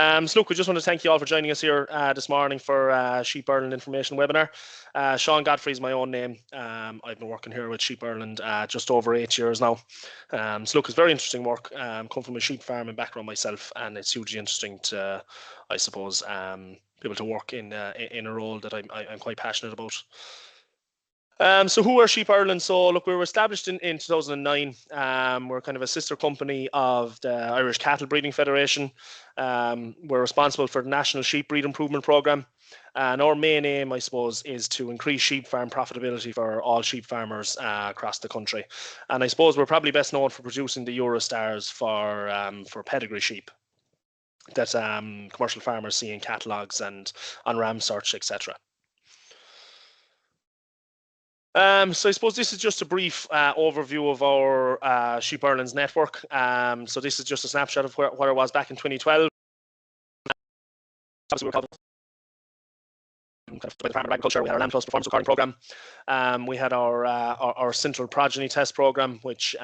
So look, we just want to thank you all for joining us here this morning for Sheep Ireland Information Webinar. Sean Godfrey is my own name. I've been working here with Sheep Ireland just over 8 years now. So look, it's very interesting work. Come from a sheep farming background myself, and it's hugely interesting to, I suppose, be able to work in a role that I'm quite passionate about. So who are Sheep Ireland? So look, we were established in 2009. We're kind of a sister company of the Irish Cattle Breeding Federation. We're responsible for the National Sheep Breed Improvement Programme. And our main aim, I suppose, is to increase sheep farm profitability for all sheep farmers across the country. And I suppose we're probably best known for producing the Eurostars for pedigree sheep that commercial farmers see in catalogues and on ram search, etc. So I suppose this is just a brief overview of our Sheep Ireland's network. So this is just a snapshot of where it was back in 2012. Obviously, we're by the Farmer of Agriculture. We had our Lamb Plus performance recording program. We had our central progeny test program, which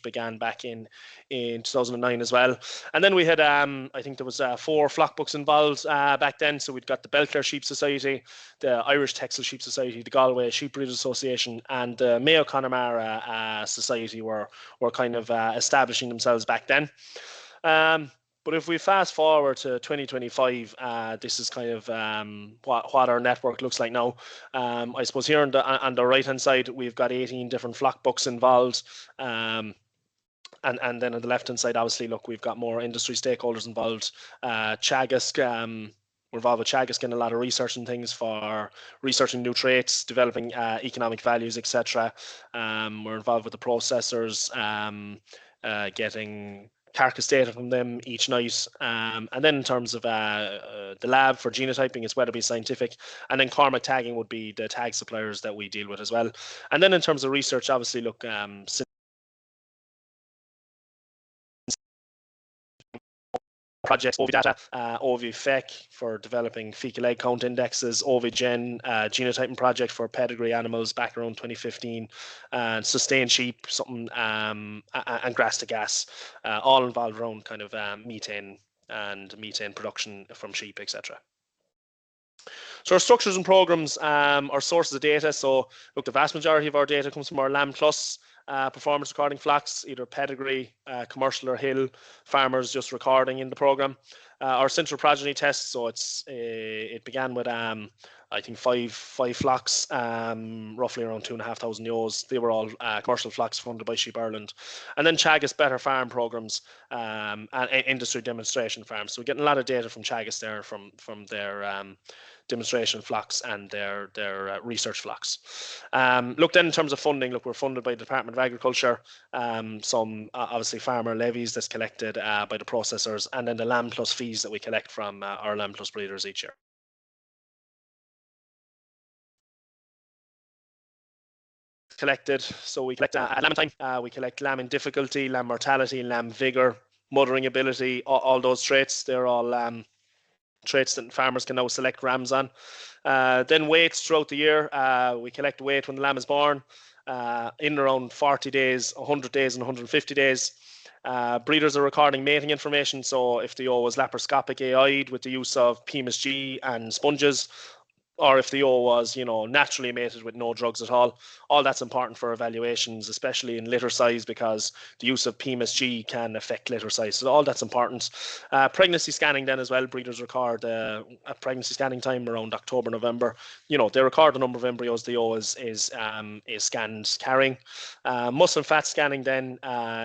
began back in 2009 as well. And then we had I think there was 4 flock books involved back then. So we'd got the Belclare Sheep Society, the Irish Texel Sheep Society, the Galway Sheep Breeders Association, and the Mayo Connemara Society were kind of establishing themselves back then. But if we fast forward to 2025, this is kind of what our network looks like now. I suppose here on the right-hand side, we've got 18 different flock books involved. And then on the left-hand side, obviously, look, we've got more industry stakeholders involved. Teagasc, we're involved with Teagasc in a lot of research and things for researching new traits, developing economic values, etc. We're involved with the processors, getting carcass data from them each night, and then in terms of the lab for genotyping, it's Weatherby Scientific, and then Cormac Tagging would be the tag suppliers that we deal with as well. And then in terms of research, obviously, look, projects, OVData, OVFEC for developing fecal egg count indexes, OVGen genotyping project for pedigree animals back around 2015, and Sustain Sheep, something, and Grass to Gas, all involved around kind of methane and methane production from sheep, etc. So our structures and programs are sources of data. So look, the vast majority of our data comes from our Lamb Plus performance recording flocks, either pedigree, commercial or hill farmers just recording in the program. Our central progeny test, so it began with I think five flocks, roughly around 2,500 ewes. They were all commercial flocks funded by Sheep Ireland. And then Teagasc Better Farm programs and industry demonstration farms. So we're getting a lot of data from Teagasc there, from their demonstration flocks and their research flocks. Look, then in terms of funding, look, we're funded by the Department of Agriculture, some obviously farmer levies that's collected by the processors, and then the Lamb Plus fees that we collect from our Lamb Plus breeders each year. Collected, so we collect lamb time, we collect lamb in difficulty, lamb mortality, lamb vigor, mothering ability, all those traits. They're all traits that farmers can now select rams on. Then weights throughout the year. We collect weight when the lamb is born, in around 40 days, 100 days, and 150 days. Breeders are recording mating information, so if the ewe was laparoscopic AI'd with the use of PMSG and sponges, or if the ewe was, naturally mated with no drugs at all that's important for evaluations, especially in litter size, because the use of PMSG can affect litter size. So all that's important. Pregnancy scanning then as well. Breeders record a pregnancy scanning time around October, November. They record the number of embryos the ewe is scanned carrying. Muscle and fat scanning then,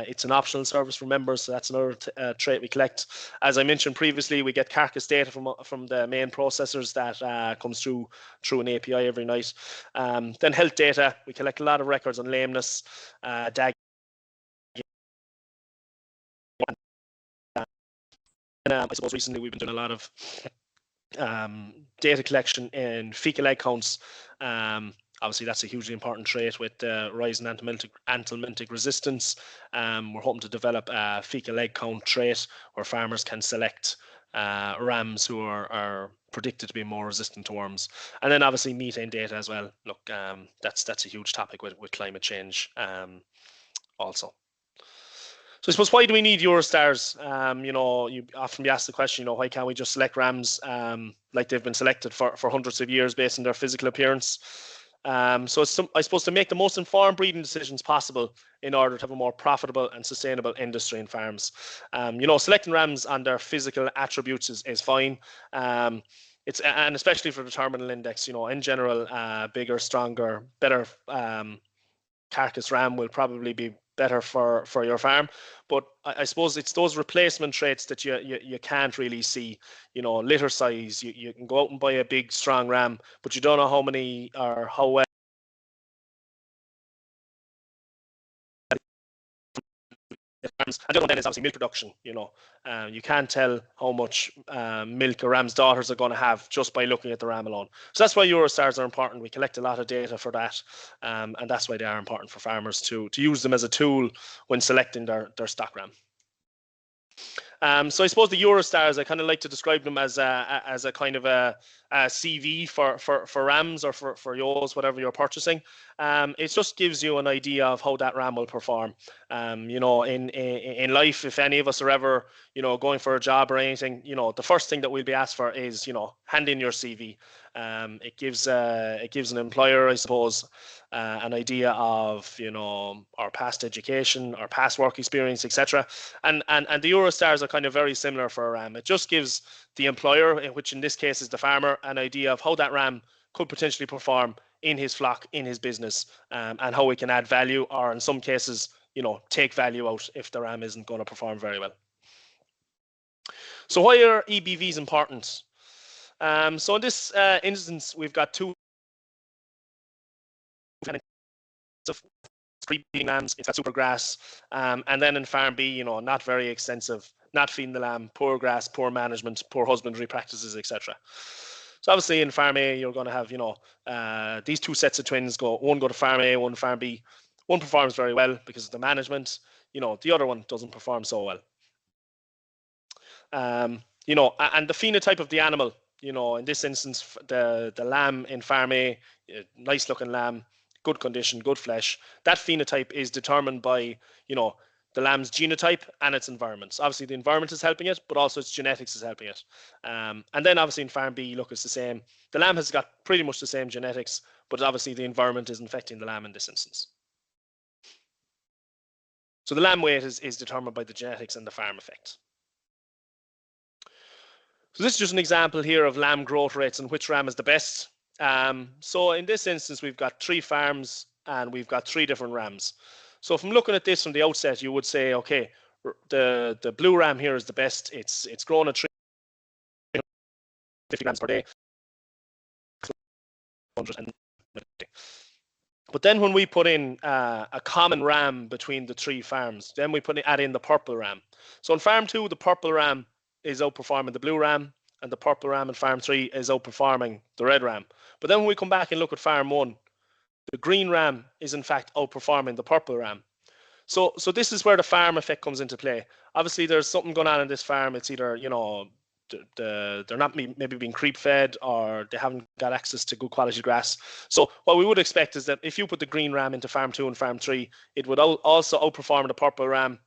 it's an optional service for members, so that's another trait we collect. As I mentioned previously, we get carcass data from the main processors that comes through an API every night. Then health data, we collect a lot of records on lameness, I suppose recently we've been doing a lot of data collection in fecal egg counts. Obviously, that's a hugely important trait with rise in anthelmintic resistance. We're hoping to develop a fecal egg count trait where farmers can select rams who are predicted to be more resistant to worms. And then obviously methane data as well. Look, that's a huge topic with climate change also. So I suppose, why do we need Eurostars? You often be asked the question, why can't we just select rams like they've been selected for hundreds of years based on their physical appearance? So I suppose to make the most informed breeding decisions possible in order to have a more profitable and sustainable industry in farms. Selecting rams on their physical attributes is fine. And especially for the terminal index, in general, bigger, stronger, better carcass ram will probably be better for your farm. But I suppose it's those replacement traits that you can't really see. Litter size. You can go out and buy a big strong ram, but you don't know how many or how well rams. And the other one then is obviously milk production. You can't tell how much milk a ram's daughters are going to have just by looking at the ram alone. So that's why Eurostars are important. We collect a lot of data for that, and that's why they are important for farmers to use them as a tool when selecting their stock ram. So I suppose the Eurostars, I kind of like to describe them as a kind of a CV for rams or for yos, whatever you're purchasing. It just gives you an idea of how that ram will perform. In life, if any of us are ever going for a job or anything, the first thing that we'll be asked for is hand in your CV. It gives an employer, I suppose, an idea of our past education, our past work experience, etc. And the Eurostars are kind of very similar for a ram. It just gives the employer, which in this case is the farmer, an idea of how that ram could potentially perform in his flock, in his business, and how we can add value, or in some cases, take value out if the ram isn't going to perform very well. So why are EBVs important? So in this instance, we've got two breeding lambs. It's got super grass, and then in farm B, not very extensive, not feeding the lamb, poor grass, poor management, poor husbandry practices, etc. So obviously in farm A, you're going to have these two sets of twins one go to farm A, one farm B. One performs very well because of the management. The other one doesn't perform so well. And the phenotype of the animal. In this instance, the lamb in farm A, nice looking lamb, good condition, good flesh. That phenotype is determined by, the lamb's genotype and its environment. Obviously, the environment is helping it, but also its genetics is helping it. And then obviously in farm B, look, it's the same. The lamb has got pretty much the same genetics, but obviously the environment is affecting the lamb in this instance. So the lamb weight is determined by the genetics and the farm effect. So this is just an example here of lamb growth rates and which ram is the best. So in this instance, we've got 3 farms and we've got 3 different rams. So if I'm looking at this from the outset, you would say, okay, the blue ram here is the best. It's grown at 350 grams per day. But then when we put in a common ram between the 3 farms, then we add in the purple ram. So in farm 2, the purple ram is outperforming the blue ram, and the purple ram in farm 3 is outperforming the red ram. But then when we come back and look at farm 1, the green ram is in fact outperforming the purple ram. So this is where the farm effect comes into play. Obviously, there's something going on in this farm. It's either, they're not maybe being creep fed, or they haven't got access to good quality grass. So what we would expect is that if you put the green ram into farm 2 and farm 3, it would also outperform the purple ram,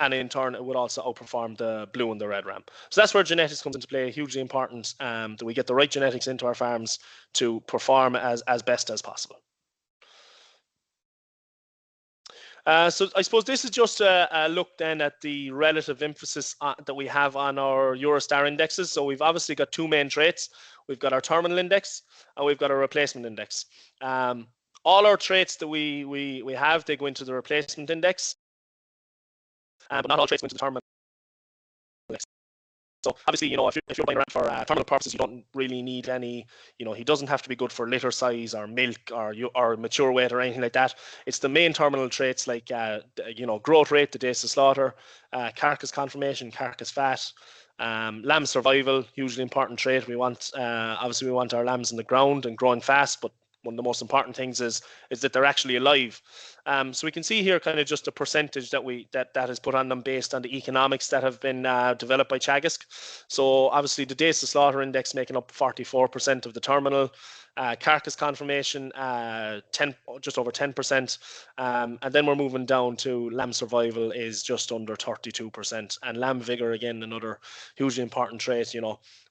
and in turn it would also outperform the blue and the red ram. So that's where genetics comes into play. Hugely important that we get the right genetics into our farms to perform as best as possible. So I suppose this is just a look then at the relative emphasis that we have on our Eurostar indexes. So we've obviously got 2 main traits. We've got our terminal index and we've got our replacement index. All our traits that we have, they go into the replacement index, but not all traits go into the terminal index. So obviously, if you're buying around for terminal purposes, you don't really need any, he doesn't have to be good for litter size or milk or mature weight or anything like that. It's the main terminal traits like, growth rate, the days to slaughter, carcass conformation, carcass fat, lamb survival, hugely important trait. Obviously we want our lambs in the ground and growing fast, but one of the most important things is that they're actually alive. So we can see here kind of just a percentage that is put on them based on the economics that have been developed by Chagisk. So obviously the days to slaughter index making up 44% of the terminal, carcass confirmation just over 10%, and then we're moving down to lamb survival is just under 32%, and lamb vigor again another hugely important trait.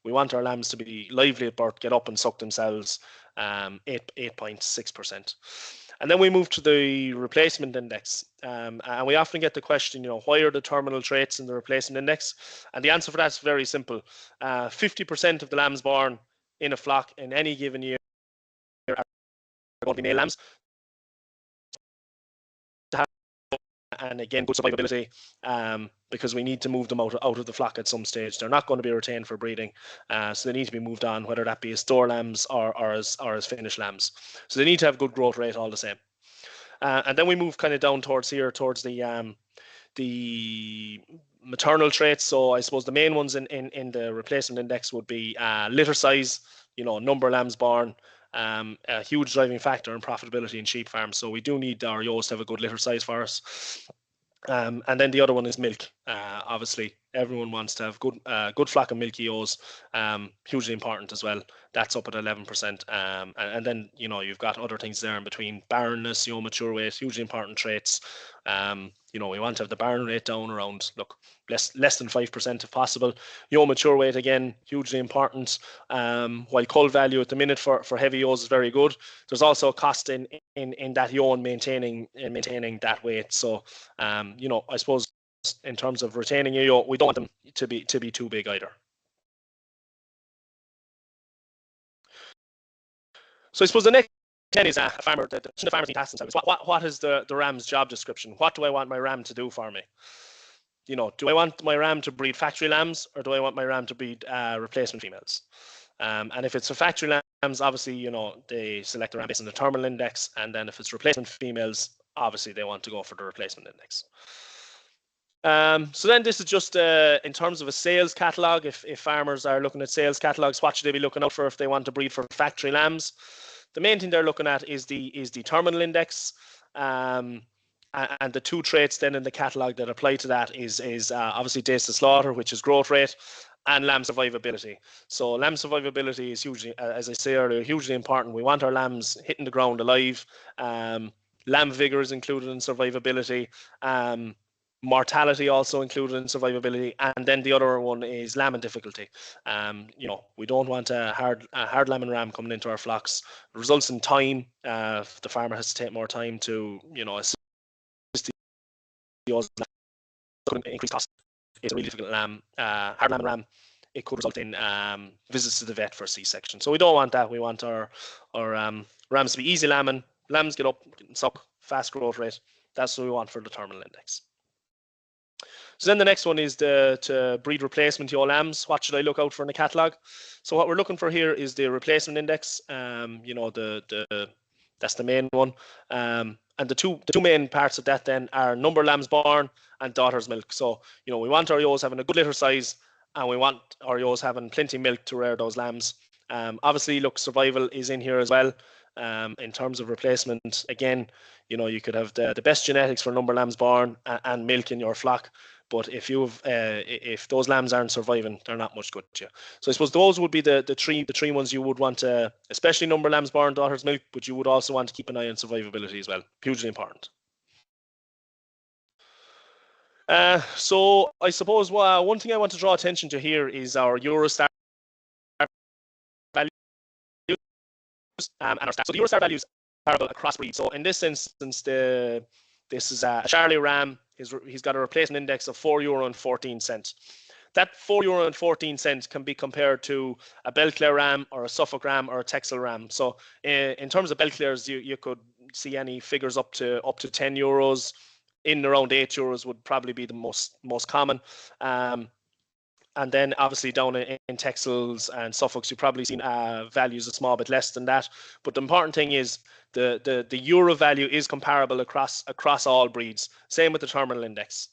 We want our lambs to be lively at birth, get up and suck themselves, 8.6%. And then we move to the replacement index. And we often get the question, why are the terminal traits in the replacement index? And the answer for that is very simple. 50% of the lambs born in a flock in any given year are going to be male lambs. And again, good survivability, because we need to move them out of the flock at some stage. They're not going to be retained for breeding, so they need to be moved on, whether that be as store lambs or as finished lambs. So they need to have good growth rate all the same. And then we move kind of down towards the maternal traits. So I suppose the main ones in the replacement index would be litter size, number of lambs born, a huge driving factor in profitability in sheep farms. So we do need our ewes to have a good litter size for us. And then the other one is milk. Obviously, everyone wants to have good flock of milky ewes. Hugely important as well. That's up at 11%. And then you've got other things there in between. Barrenness, mature weight, hugely important traits. We want to have the barren rate down around less than 5% if possible. Mature weight again, hugely important. While cull value at the minute for heavy ewes is very good, there's also a cost in that ewe and maintaining that weight. So I suppose in terms of retaining a ewe, we don't want them to be too big either. So I suppose the next then is a farmer. The farmers need to ask themselves, what is the ram's job description? What do I want my ram to do for me? Do I want my ram to breed factory lambs, or do I want my ram to breed replacement females? And if it's for factory lambs, obviously, they select the ram based on the terminal index. And then if it's replacement females, obviously they want to go for the replacement index. So then this is just in terms of a sales catalog. If farmers are looking at sales catalogs, what should they be looking out for if they want to breed for factory lambs? The main thing they're looking at is the terminal index, and the two traits then in the catalog that apply to that is obviously days to slaughter, which is growth rate, and lamb survivability. So lamb survivability is hugely, as I say earlier, hugely important. We want our lambs hitting the ground alive. Lamb vigor is included in survivability. Mortality also included in survivability, and then the other one is lambing difficulty. We don't want a hard lambing ram coming into our flocks. It results in time. The farmer has to take more time to assist the increase cost. It's a really difficult lamb, hard lambing ram. It could result in visits to the vet for C-section. So we don't want that. We want our rams to be easy lambing. Lambs get up, suck, fast growth rate. That's what we want for the terminal index. So then the next one is to breed replacement ewe lambs. What should I look out for in the catalogue? So what we're looking for here is the replacement index. That's the main one. And the two main parts of that then are number of lambs born and daughter's milk. So we want our ewes having a good litter size, and we want our ewes having plenty of milk to rear those lambs. Obviously, survival is in here as well. In terms of replacement, again, you could have the best genetics for number of lambs born and milk in your flock, but if those lambs aren't surviving, they're not much good to you. So I suppose those would be the three ones you would want to, especially number of lambs born, daughter's milk, but you would also want to keep an eye on survivability as well. Hugely important. So I suppose one thing I want to draw attention to here is our Eurostar values and our stats. So the Eurostar values are across breeds. So in this instance, this is a Charlie ram. He's got a replacement index of €4.14. That €4.14 can be compared to a Belclare ram or a Suffolk ram or a Texel ram. So in terms of Belclares, you could see any figures up to €10. In around €8 would probably be the most common. And then obviously down in Texels and Suffolks, you've probably seen values a small bit less than that. But the important thing is the euro value is comparable across all breeds. Same with the terminal index.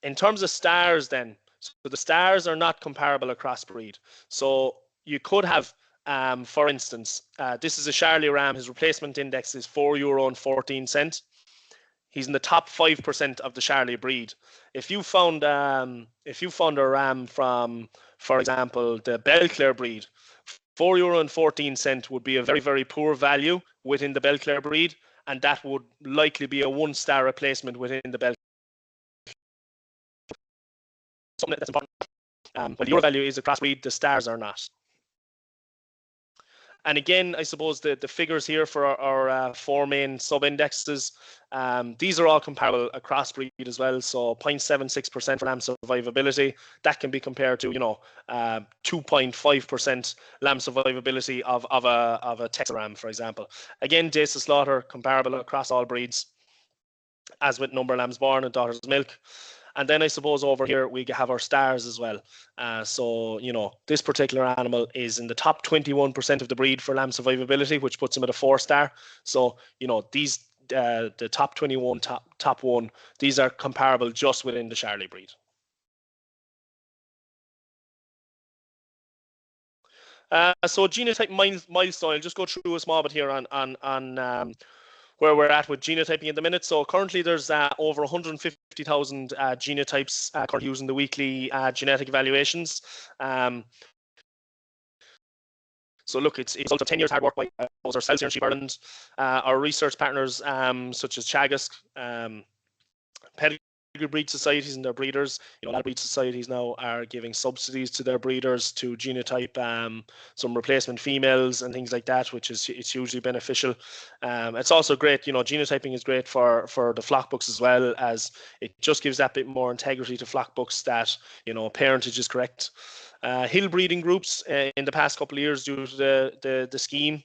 In terms of stars then, so the stars are not comparable across breed. So you could have For instance, this is a Charlie ram. His replacement index is €4.14. He's in the top 5% of the Charlie breed. If you found a ram from, for example, the Belclare breed, €4.14 would be a very, very poor value within the Belclare breed, and that would likely be a one-star replacement within the Belclare. Something that's important. Well, your value is a crossbreed, the stars are not. And again, I suppose the figures here for our four main sub-indexes, these are all comparable across breed as well. So 0.76% for lamb survivability, that can be compared to 2.5% lamb survivability of a Texas ram, for example. Again, days to slaughter comparable across all breeds, as with number of lambs born and daughters milk. And then I suppose over here we have our stars as well. So, this particular animal is in the top 21% of the breed for lamb survivability, which puts him at a 4-star. So, these the top 21, top one, these are comparable just within the Charlie breed. So genotype milestone, I'll just go through a small bit here on where we're at with genotyping at the minute. So currently there's over 150,000 genotypes currently using the weekly genetic evaluations. So look, it's also 10 years hard work by ourselves here in Sheep Ireland, our research partners such as Chagas, Pedigree breed societies and their breeders. A lot of breed societies now are giving subsidies to their breeders to genotype some replacement females and things like that, which is it's hugely beneficial. It's also great, genotyping is great for the flock books as well, as it just gives that bit more integrity to flock books that parentage is correct. Hill breeding groups in the past couple of years due to the scheme.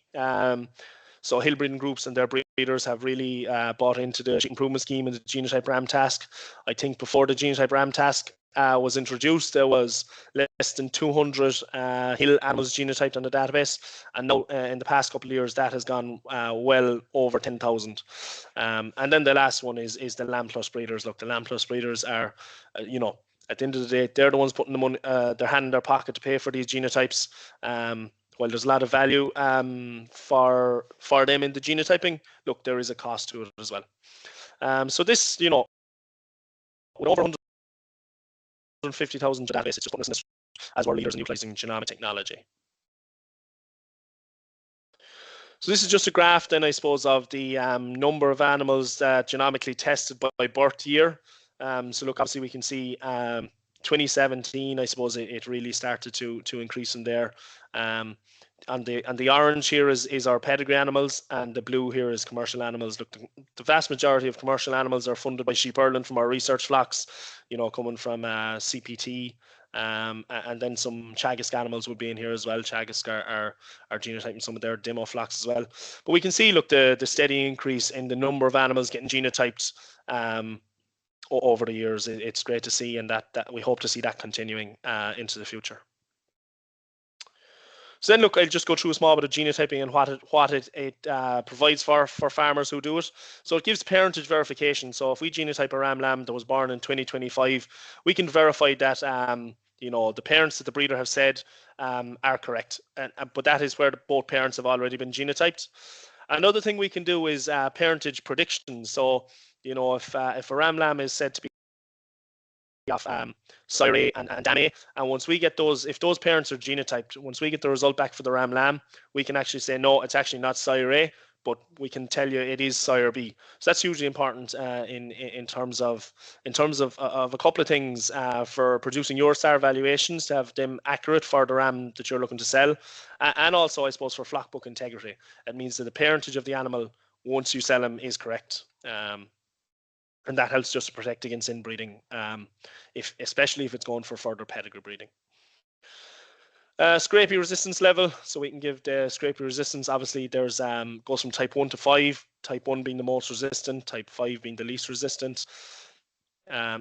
So hill breeding groups and their breeders have really bought into the improvement scheme and the genotype ram task. I think before the genotype ram task was introduced, there was less than 200 hill animals genotyped on the database, and now in the past couple of years that has gone well over 10,000. And then the last one is the Lamb Plus breeders. Look, the Lamb Plus breeders are, at the end of the day, they're the ones putting the money, their hand in their pocket to pay for these genotypes. While there's a lot of value for them in the genotyping, look, there is a cost to it as well. So this, with over 150,000 database, it's just putting us as we're leaders in utilizing genomic technology. So this is just a graph then, I suppose, of the number of animals genomically tested by birth year. So look, obviously we can see 2017, I suppose it really started to increase in there. And the orange here is our pedigree animals, and the blue here is commercial animals. Look, the vast majority of commercial animals are funded by Sheep Ireland from our research flocks, coming from CPT, and then some Chagas animals would be in here as well. Chagas are genotyping some of their demo flocks as well. But we can see, look, the steady increase in the number of animals getting genotyped over the years. It's great to see, and that we hope to see that continuing into the future. So then, look, I'll just go through a small bit of genotyping and what it provides for farmers who do it. So it gives parentage verification. So if we genotype a ram lamb that was born in 2025, we can verify that the parents that the breeder have said are correct. But that is where both parents have already been genotyped. Another thing we can do is parentage prediction. So if a ram lamb is said to be of Sire and Dame, and once we get those, if those parents are genotyped, once we get the result back for the ram lamb, we can actually say no, it's actually not Sire, but we can tell you it is Sire B. So that's hugely important in terms of a couple of things for producing your star valuations, to have them accurate for the ram that you're looking to sell, and also I suppose for flock book integrity. It means that the parentage of the animal once you sell them is correct. And that helps just to protect against inbreeding, especially if it's going for further pedigree breeding. Scrapie resistance level. So we can give the scrapie resistance. Obviously, there's goes from type 1 to 5. Type 1 being the most resistant, type 5 being the least resistant.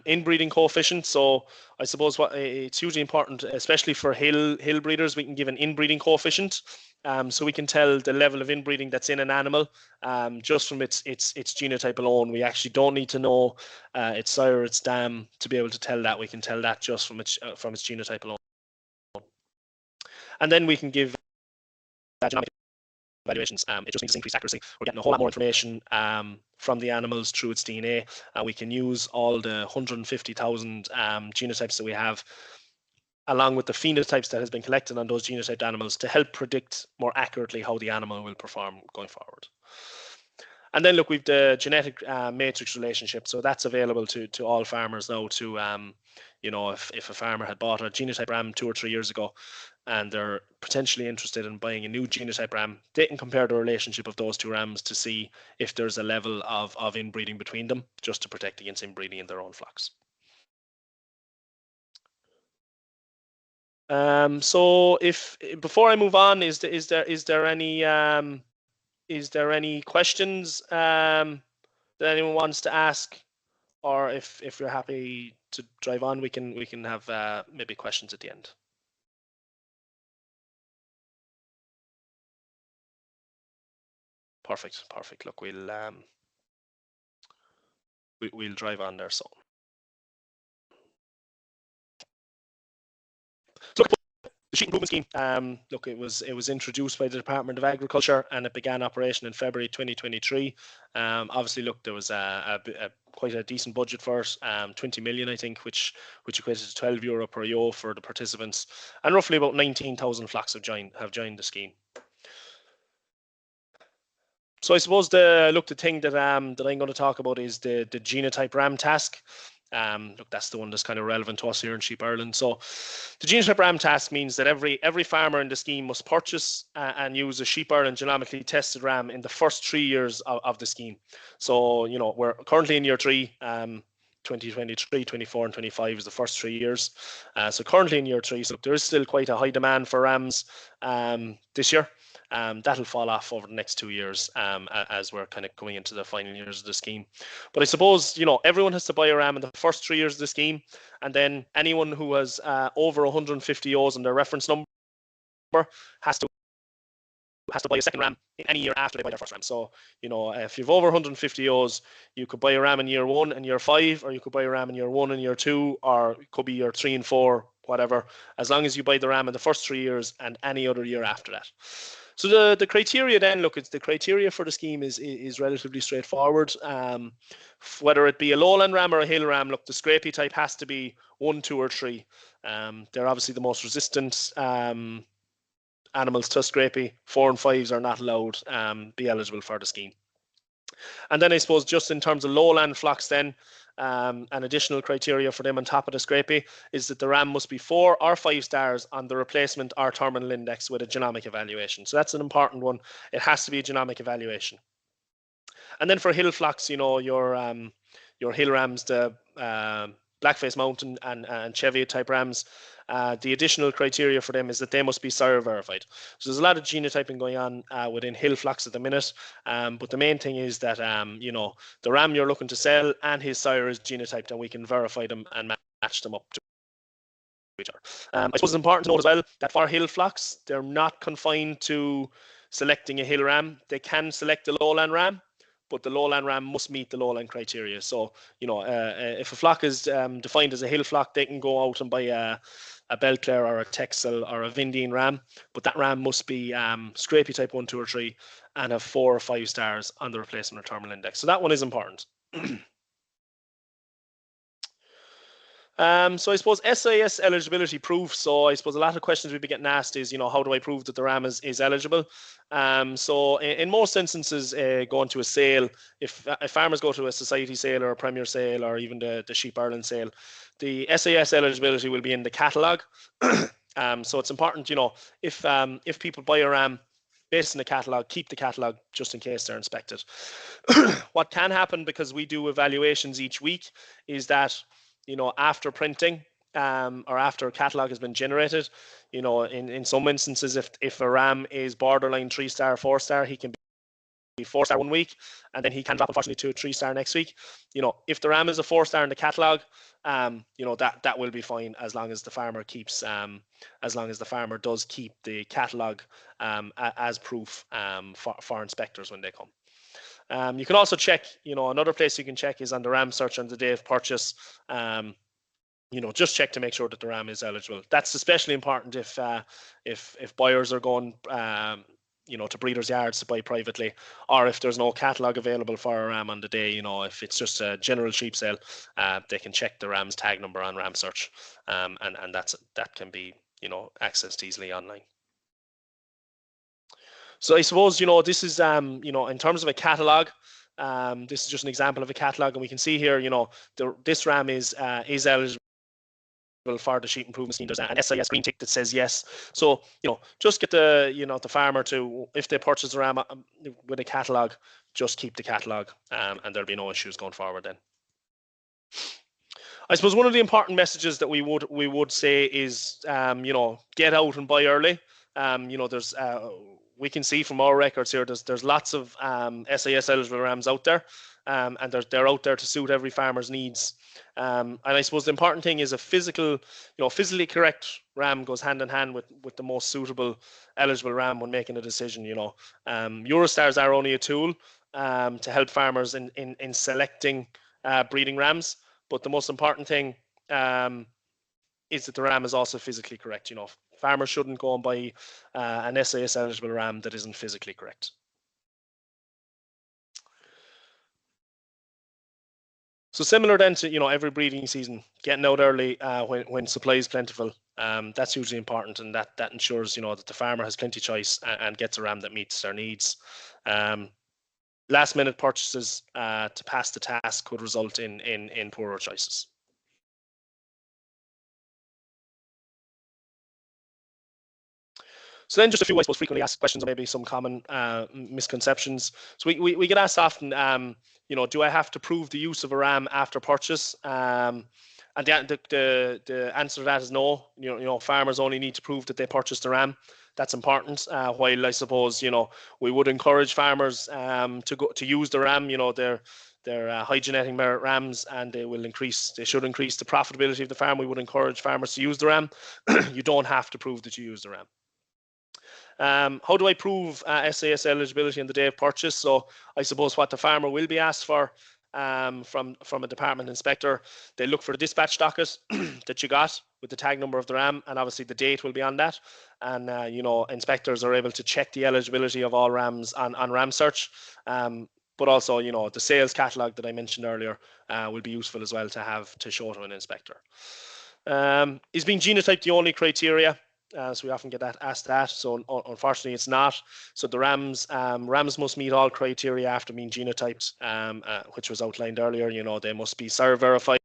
Inbreeding coefficient. So I suppose it's hugely important, especially for hill breeders. We can give an inbreeding coefficient. So we can tell the level of inbreeding that's in an animal just from its genotype alone. We actually don't need to know its sire or its dam to be able to tell that. We can tell that just from its genotype alone. And then we can give genomic evaluations. It just means increased accuracy. We're getting a whole lot more information from the animals through its DNA. We can use all the 150,000 genotypes that we have, along with the phenotypes that has been collected on those genotyped animals, to help predict more accurately how the animal will perform going forward. And then look, we've the genetic matrix relationship, so that's available to all farmers now. To if a farmer had bought a genotype ram 2 or 3 years ago, and they're potentially interested in buying a new genotype ram, they can compare the relationship of those two rams to see if there's a level of inbreeding between them, just to protect against inbreeding in their own flocks. So if before I move on, is there any questions that anyone wants to ask, or if you're happy to drive on, we can have maybe questions at the end. Perfect. Look, we'll drive on there. So look, the sheep improvement scheme. Look, it was introduced by the Department of Agriculture, and it began operation in February 2023. Obviously, look, there was quite a decent budget for it, 20 million, I think, which equated to €12 per ewe for the participants, and roughly about 19,000 flocks have joined the scheme. So I suppose the thing that I'm going to talk about is the genotype ram task. Look, that's the one that's kind of relevant to us here in Sheep Ireland. So the genotype ram task means that every farmer in the scheme must purchase and use a Sheep Ireland genomically tested ram in the first 3 years of the scheme. So we're currently in year 3. 2023, 24, and 25 is the first 3 years. So currently in year 3, so there is still quite a high demand for rams this year. That'll fall off over the next 2 years as we're kind of coming into the final years of the scheme. But I suppose, everyone has to buy a ram in the first 3 years of the scheme, and then anyone who has over 150 ewes in their reference number has to buy a second ram in any year after they buy their first ram. So, if you've over 150 ewes, you could buy a ram in year 1 and year 5, or you could buy a ram in year 1 and year 2, or it could be year 3 and 4, whatever, as long as you buy the ram in the first 3 years and any other year after that. So the criteria then, look, the criteria for the scheme is relatively straightforward. Whether it be a lowland ram or a hill ram, look, the scrapie type has to be 1, 2, or 3. They're obviously the most resistant animals to scrapie. 4 and 5s are not allowed be eligible for the scheme. And then I suppose just in terms of lowland flocks then, an additional criteria for them on top of the scrapie is that the ram must be 4 or 5 stars on the replacement or terminal index with a genomic evaluation. So that's an important one. It has to be a genomic evaluation. And then for hill flocks, your hill rams, the Blackface Mountain and Cheviot type rams, the additional criteria for them is that they must be sire verified. So there's a lot of genotyping going on within hill flocks at the minute, but the main thing is that the ram you're looking to sell and his sire is genotyped, and we can verify them and match them up to each other. I suppose it's important to note as well that for hill flocks, they're not confined to selecting a hill ram. They can select a lowland ram, but the lowland ram must meet the lowland criteria. So, if a flock is defined as a hill flock, they can go out and buy a Belclare or a Texel or a Vindine ram, but that ram must be scrapie type 1, 2, or 3 and have 4 or 5 stars on the replacement or terminal index. So that one is important. So I suppose SIS eligibility proof. So I suppose a lot of questions we've been getting asked is, how do I prove that the ram is eligible? So in most instances, going to a sale, if farmers go to a society sale or a premier sale or even the Sheep Ireland sale, the SIS eligibility will be in the catalogue. So it's important, if people buy a ram based on the catalogue, keep the catalogue just in case they're inspected. What can happen, because we do evaluations each week, is that after printing or after a catalogue has been generated, in some instances, if a ram is borderline 3-star, 4-star, he can be 4-star one week, and then he can drop unfortunately to a 3-star next week. If the ram is a 4-star in the catalogue, that will be fine as long as the farmer does keep the catalogue as proof for inspectors when they come. You can also check, another place you can check is on the ram search on the day of purchase. Just check to make sure that the ram is eligible. That's especially important if buyers are going to breeders' yards to buy privately, or if there's no catalogue available for a ram on the day, if it's just a general sheep sale, they can check the ram's tag number on Ram Search, and that can be accessed easily online. So I suppose this is in terms of a catalogue. This is just an example of a catalogue, and we can see here, this ram is eligible for the sheep improvement scheme. There's an SIS green tick that says yes. So just get the farmer to, if they purchase a ram with a catalogue, just keep the catalogue, and there'll be no issues going forward then. I suppose one of the important messages that we would say is get out and buy early. There's we can see from our records here there's lots of SIS eligible rams out there, and they're out there to suit every farmer's needs. And I suppose the important thing is a physically correct ram goes hand in hand with the most suitable eligible ram when making a decision. Eurostars are only a tool to help farmers in selecting breeding rams, but the most important thing is that the ram is also physically correct. Farmers shouldn't go and buy an SAS eligible ram that isn't physically correct. So similar then to every breeding season, getting out early when supply is plentiful. That's hugely important, and that ensures that the farmer has plenty of choice and gets a ram that meets their needs. Last minute purchases to pass the task could result in poorer choices. So then just a few, I suppose, frequently asked questions, or maybe some common misconceptions. So we get asked often, do I have to prove the use of a ram after purchase? And the answer to that is no. Farmers only need to prove that they purchased a ram. That's important. While I suppose we would encourage farmers to use the ram. They're high genetic merit rams, and they should increase the profitability of the farm. We would encourage farmers to use the ram. You don't have to prove that you use the ram. How do I prove SAS eligibility on the day of purchase? So I suppose what the farmer will be asked for from a department inspector, they look for the dispatch docket that you got with the tag number of the ram, and obviously the date will be on that. And inspectors are able to check the eligibility of all rams on Ram Search. But also, the sales catalogue that I mentioned earlier will be useful as well to have to show to an inspector. Is being genotyped the only criteria? So we often get asked that. So unfortunately, it's not. So the rams must meet all criteria after being genotyped, which was outlined earlier. They must be SIR verified.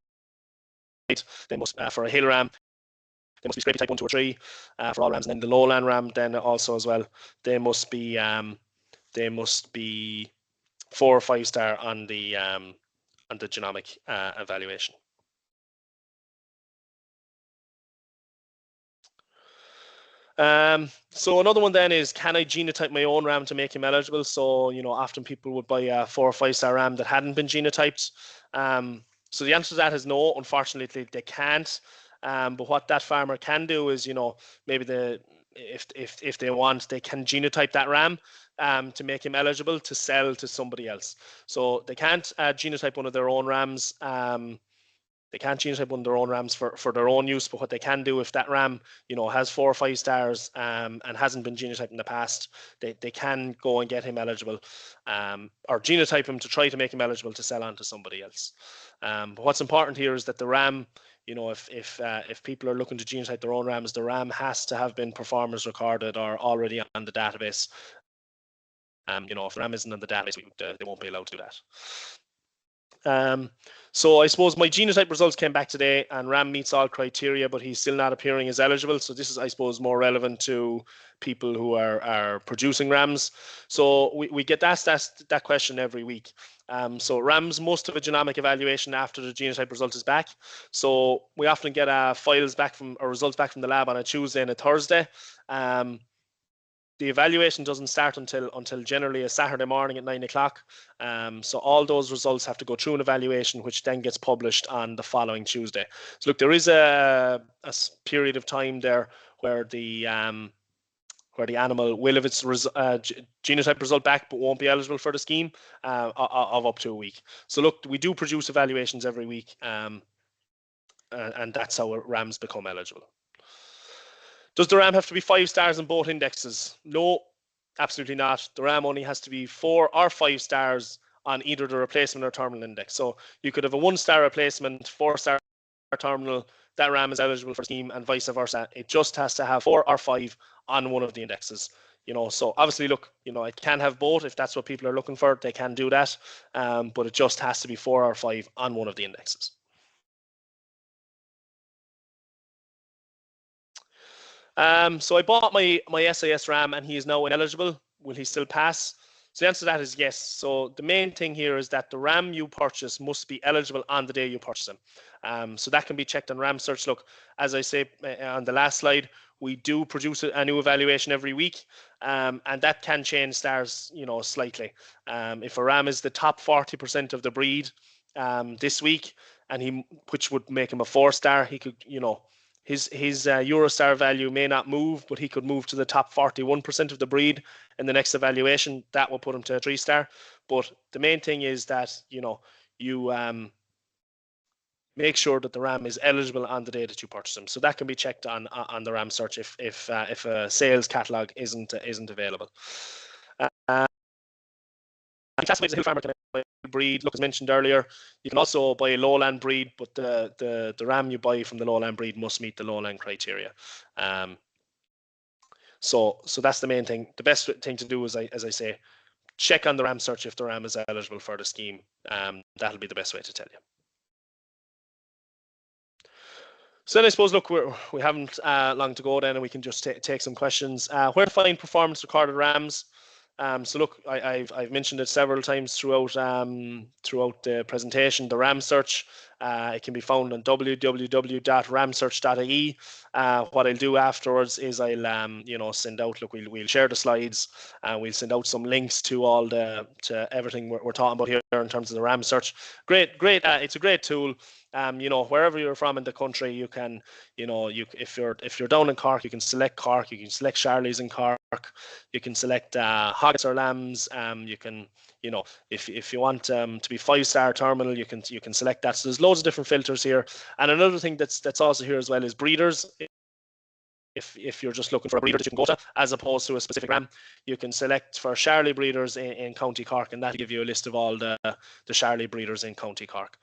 They must, for a hill ram, they must be scrapie type 1, 2, or 3 for all rams. And then the lowland ram, then also as well, they must be 4 or 5 star on the genomic evaluation. So another one then is, can I genotype my own ram to make him eligible? So often people would buy a 4 or 5 star ram that hadn't been genotyped. So the answer to that is no. Unfortunately, they can't. But what that farmer can do is maybe if they want, they can genotype that ram to make him eligible to sell to somebody else. So they can't genotype one of their own rams. They can't genotype one of their own rams for their own use, but what they can do, if that ram, has 4 or 5 stars and hasn't been genotyped in the past, they can go and get him eligible, or genotype him to try to make him eligible to sell on to somebody else. But what's important here is that the ram, if people are looking to genotype their own rams, the ram has to have been performance recorded or already on the database. If the ram isn't on the database, they won't be allowed to do that. So I suppose my genotype results came back today, and ram meets all criteria, but he's still not appearing as eligible. So this is, I suppose, more relevant to people who are producing rams. So we get asked that question every week. So rams must have a genomic evaluation after the genotype result is back. So we often get results back from the lab on a Tuesday and a Thursday. The evaluation doesn't start until generally a Saturday morning at 9 o'clock. So all those results have to go through an evaluation, which then gets published on the following Tuesday. So look, there is a period of time there where the animal will have its genotype result back, but won't be eligible for the scheme of up to a week. So look, we do produce evaluations every week, and that's how rams become eligible. Does the ram have to be 5 stars in both indexes? No. Absolutely not. The ram only has to be 4 or 5 stars on either the replacement or terminal index. So you could have a 1-star replacement, 4-star terminal. That ram is eligible for scheme, and vice versa. It just has to have 4 or 5 on one of the indexes. So obviously, look, it can have both if that's what people are looking for. They can do that, but it just has to be 4 or 5 on one of the indexes. So I bought my SIS RAM and he is now ineligible. Will he still pass? So the answer to that is yes. So the main thing here is that the RAM you purchase must be eligible on the day you purchase them. So that can be checked on RAM search. Look, as I say on the last slide, we do produce a new evaluation every week, and that can change stars, slightly. If a RAM is the top 40% of the breed this week, which would make him a 4-star, he could, his Eurostar value may not move, but he could move to the top 41% of the breed in the next evaluation. That will put him to a 3-star. But the main thing is that you make sure that the RAM is eligible on the day that you purchase them. So that can be checked on the RAM search if a sales catalog isn't available. Classified as a hill farmer can buy a breed. Look, as mentioned earlier, you can also buy a lowland breed, but the ram you buy from the lowland breed must meet the lowland criteria. So that's the main thing. The best thing to do is, as I say, check on the ram search if the ram is eligible for the scheme. That'll be the best way to tell you. So then I suppose, look, we haven't long to go then, and we can just take some questions. Where to find performance recorded rams? So look, I've mentioned it several times throughout the presentation. The RAM search, it can be found on www.ramsearch.ie. What I'll do afterwards is I'll send out. Look, we'll share the slides and we'll send out some links to everything we're talking about here in terms of the RAM search. Great. It's a great tool. Wherever you're from in the country, you can, if you're down in Cork, you can select Cork, you can select Charlie's in Cork, you can select hoggets or lambs. You can, if you want to be 5-star terminal, you can select that. So there's loads of different filters here. And another thing that's also here as well is breeders. If you're just looking for a breeder that you can go to, as opposed to a specific ram, you can select for Charlie breeders in County Cork, and that'll give you a list of all the Charlie breeders in County Cork.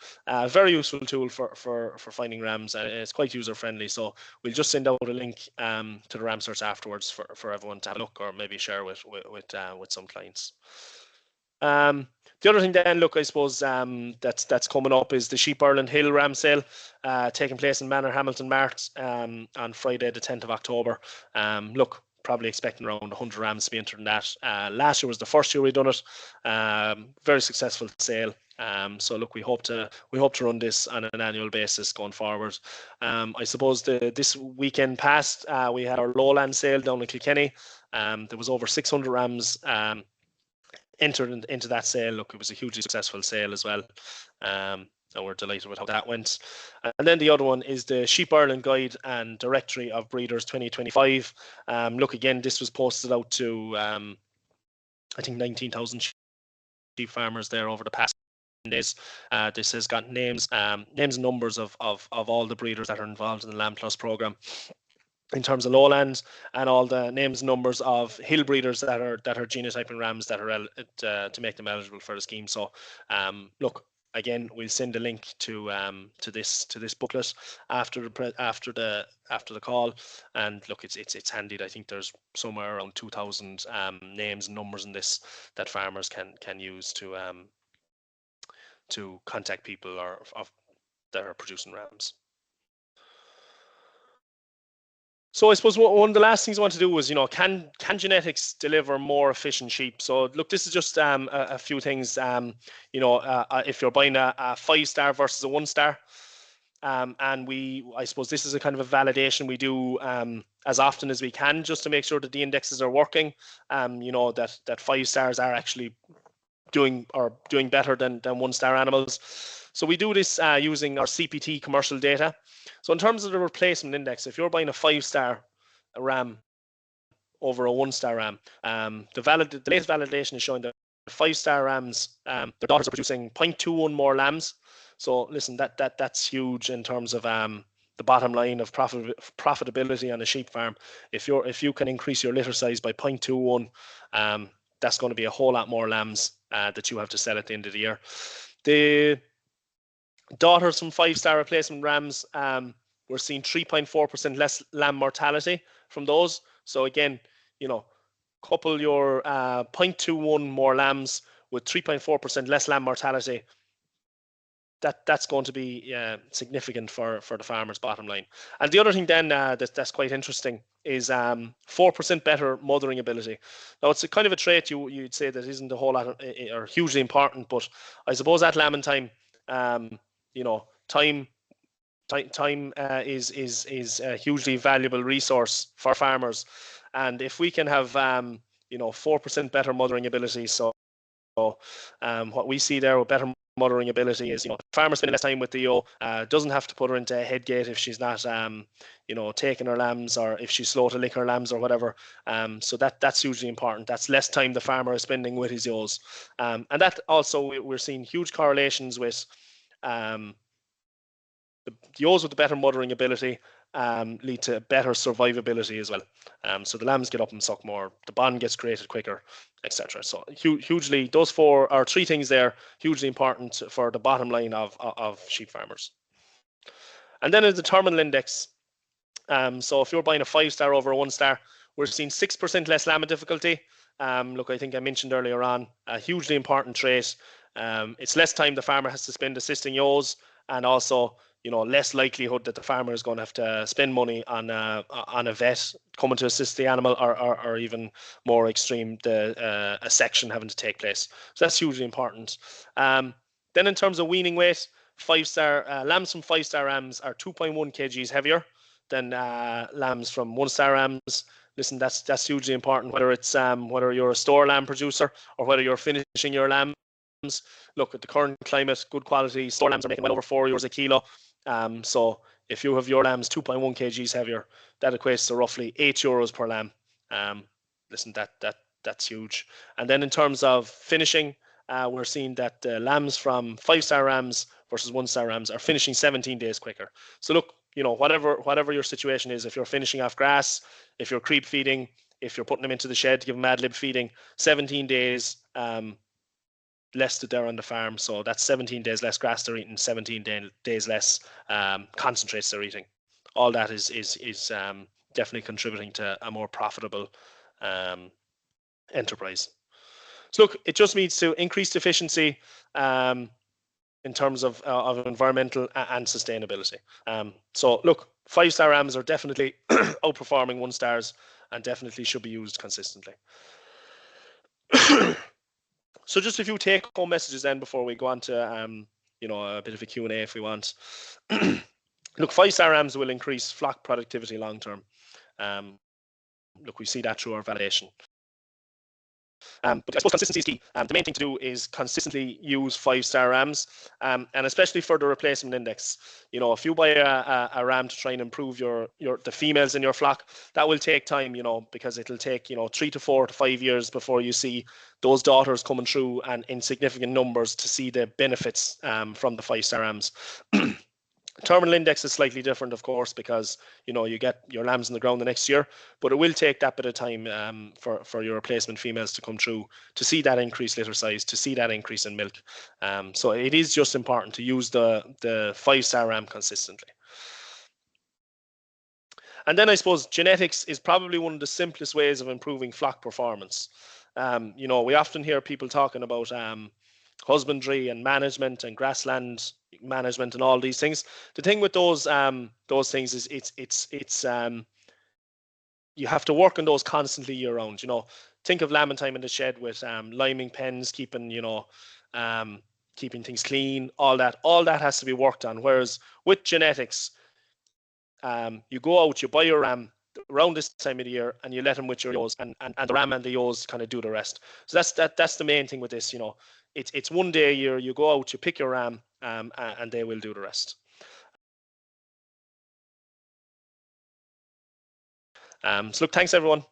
Very useful tool for finding rams, and it's quite user friendly. So we'll just send out a link to the ram search afterwards for everyone to have a look, or maybe share with some clients. The other thing then, look, I suppose that's coming up is the Sheep Ireland Hill ram sale taking place in Manor Hamilton Mart on Friday the 10th of October. Look, probably expecting around 100 rams to be entered in that. Last year was the first year we done it. Very successful sale. So look, we hope to run this on an annual basis going forward. I suppose this weekend past, we had our lowland sale down in Kilkenny. There was over 600 rams entered into that sale. Look, it was a hugely successful sale as well. And we're delighted with how that went. And then the other one is the Sheep Ireland Guide and Directory of Breeders 2025. Look, again, this was posted out to, I think, 19,000 sheep farmers there over the past days. This has got names and numbers of all the breeders that are involved in the Lamb Plus program in terms of lowlands, and all the names and numbers of hill breeders that are genotyping rams that are to make them eligible for the scheme. So look, again, we'll send a link to this booklet after the call, and look, it's handy. I think there's somewhere around 2,000 names and numbers in this that farmers can use to contact people that are producing rams. So I suppose one of the last things I want to do was, can genetics deliver more efficient sheep? So look, this is just a few things. If you're buying a 5-star versus a 1-star, and I suppose this is a kind of a validation we do as often as we can, just to make sure that the indexes are working. That 5 stars are actually doing better than 1-star animals. So we do this using our CPT commercial data. So in terms of the replacement index, if you're buying a 5-star ram over a 1-star ram, the latest validation is showing that 5-star rams, their daughters are producing 0.21 more lambs. So listen, that's huge in terms of the bottom line of profitability on a sheep farm. If you can increase your litter size by 0.21, that's going to be a whole lot more lambs that you have to sell at the end of the year. The daughters from 5-star replacement rams, we're seeing 3.4% less lamb mortality from those. So again, couple your 0.21 more lambs with 3.4% less lamb mortality. That's going to be significant for the farmer's bottom line. And the other thing then that's quite interesting is 4% better mothering ability. Now it's a kind of a trait you'd say that isn't a whole lot or hugely important, but I suppose at lambing time, time is a hugely valuable resource for farmers, and if we can have 4% better mothering ability, so what we see there with better mothering ability is, farmer spending less time with the ewe, doesn't have to put her into a head gate if she's not, taking her lambs, or if she's slow to lick her lambs or whatever. So that's hugely important. That's less time the farmer is spending with his ewes. And that also, we're seeing huge correlations with the ewes with the better mothering ability lead to better survivability as well. So the lambs get up and suck more, the bond gets created quicker, etc. So hugely, those three things there, hugely important for the bottom line of sheep farmers. And then in the terminal index, so if you're buying a 5-star over a 1-star, we're seeing 6% less lambing difficulty. Look, I think I mentioned earlier on, a hugely important trait. It's less time the farmer has to spend assisting ewes, and also less likelihood that the farmer is going to have to spend money on a vet coming to assist the animal, or even more extreme, a section having to take place. So that's hugely important. Then in terms of weaning weight, 5-star lambs from 5-star rams are 2.1 kgs heavier than lambs from 1-star rams. Listen, that's hugely important, whether it's whether you're a store lamb producer or whether you're finishing your lambs. Look, at the current climate, good quality store lambs are making well over €4 a kilo. So if you have your lambs 2.1 kgs heavier, that equates to roughly €8 per lamb. Listen, that's huge. And then in terms of finishing, we're seeing that lambs from 5-star rams versus 1-star rams are finishing 17 days quicker. So look, whatever your situation is, if you're finishing off grass, if you're creep feeding, if you're putting them into the shed to give them ad lib feeding, 17 days less that they're on the farm. So that's 17 days less grass they're eating, 17 days less concentrates they're eating. All that is definitely contributing to a more profitable enterprise. So look, it just means to increase efficiency in terms of environmental and sustainability. So look, 5-star rams are definitely outperforming 1-stars and definitely should be used consistently. So just a few take-home messages then before we go on to a bit of a Q&A if we want. Look, 5-star rams will increase flock productivity long term. Look, we see that through our validation. But I suppose consistency is key. The main thing to do is consistently use 5-star rams, and especially for the replacement index. If you buy a ram to try and improve the females in your flock, that will take time, because it'll take 3 to 4 to 5 years before you see those daughters coming through and in significant numbers to see the benefits from the 5-star rams. Terminal index is slightly different, of course, because you get your lambs in the ground the next year, but it will take that bit of time for your replacement females to come through, to see that increased litter size, to see that increase in milk. So it is just important to use the 5-star ram consistently. And then I suppose genetics is probably one of the simplest ways of improving flock performance. We often hear people talking about husbandry and management and grassland management and all these things. The thing with those things is it's you have to work on those constantly year round. Think of lambing time in the shed with liming pens, keeping things clean, all that has to be worked on. Whereas with genetics, you go out, you buy your ram around this time of the year, and you let them with your ewes, and the ram and the ewes kind of do the rest. So that's the main thing with this. It's one day a year. You go out, you pick your ram, and they will do the rest. So look, thanks everyone.